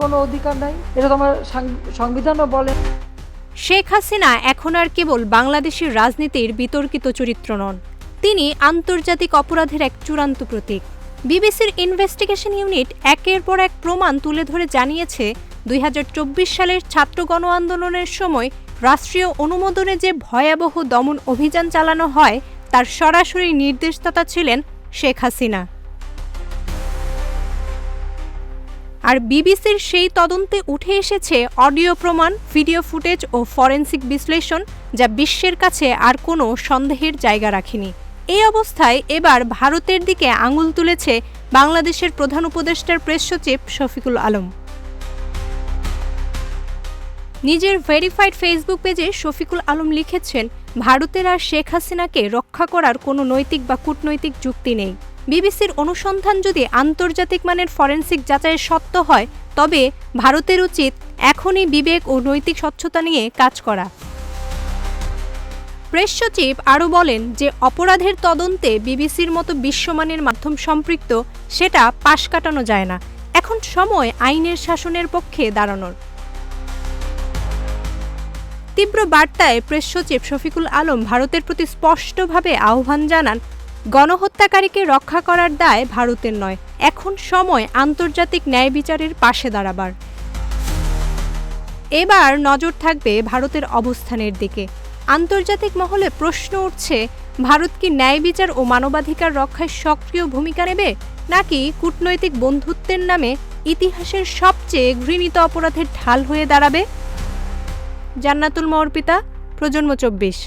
কোনো অধিকার নাই, এটা তো আমার সংবিধানও বলে। শেখ হাসিনা এখন আর কেবল বাংলাদেশের রাজনীতির বিতর্কিত চরিত্র নন, তিনি আন্তর্জাতিক অপরাধের এক চূড়ান্ত প্রতীক। বিবিসির ইনভেস্টিগেশন ইউনিট একের পর এক প্রমাণ তুলে ধরে জানিয়েছে ২০২৪ সালের ছাত্র গণ আন্দোলনের সময় রাষ্ট্রীয় অনুমোদনে যে ভয়াবহ দমন অভিযান চালানো হয় তার সরাসরি নির্দেশদাতা ছিলেন শেখ হাসিনা। আর বিবিসির সেই তদন্তে উঠে এসেছে অডিও প্রমাণ, ভিডিও ফুটেজ ও ফরেনসিক বিশ্লেষণ, যা বিশ্বের কাছে আর কোনো সন্দেহের জায়গা রাখেনি। এই অবস্থায় এবার ভারতের দিকে আঙুল তুলেছে বাংলাদেশের প্রধান উপদেষ্টার প্রেস সচিব শফিকুল আলম। নিজের ভেরিফাইড ফেসবুক পেজে শফিকুল আলম লিখেছেন, ভারতের আর শেখ হাসিনাকে রক্ষা করার কোনো নৈতিক বা কূটনৈতিক যুক্তি নেই। বিবিসির অনুসন্ধান যদি আন্তর্জাতিক মানের ফরেনসিক যাচাইয়ের সত্য হয়, তবে ভারতের উচিত এখনই বিবেক ও নৈতিক স্বচ্ছতা নিয়ে কাজ করা। প্রেস সচিব আরও বলেন যে অপরাধের তদন্তে বিবিসির মতো বিশ্বমানের মাধ্যম সম্পৃক্ত, সেটা পাশ কাটানো যায় না। এখন সময় আইনের শাসনের পক্ষে দাঁড়ানোর। তীব্র বার্তায় প্রেস সচিব শফিকুল আলম ভারতের প্রতি স্পষ্টভাবে আহ্বান জানান, গণহত্যাকারীকে রক্ষা করার দায় ভারতের নয়, এখন সময় আন্তর্জাতিক ন্যায় বিচারের পাশে দাঁড়াবার। এবার নজর থাকবে ভারতের অবস্থানের দিকে। আন্তর্জাতিক মহলে প্রশ্ন উঠছে, ভারত কি ন্যায় বিচার ও মানবাধিকার রক্ষায় সক্রিয় ভূমিকা নেবে, নাকি কূটনৈতিক বন্ধুত্বের নামে ইতিহাসের সবচেয়ে ঘৃণিত অপরাধের ঢাল হয়ে দাঁড়াবে? জান্নাতুল মওয়ার পিতা, প্রজন্ম ২৪।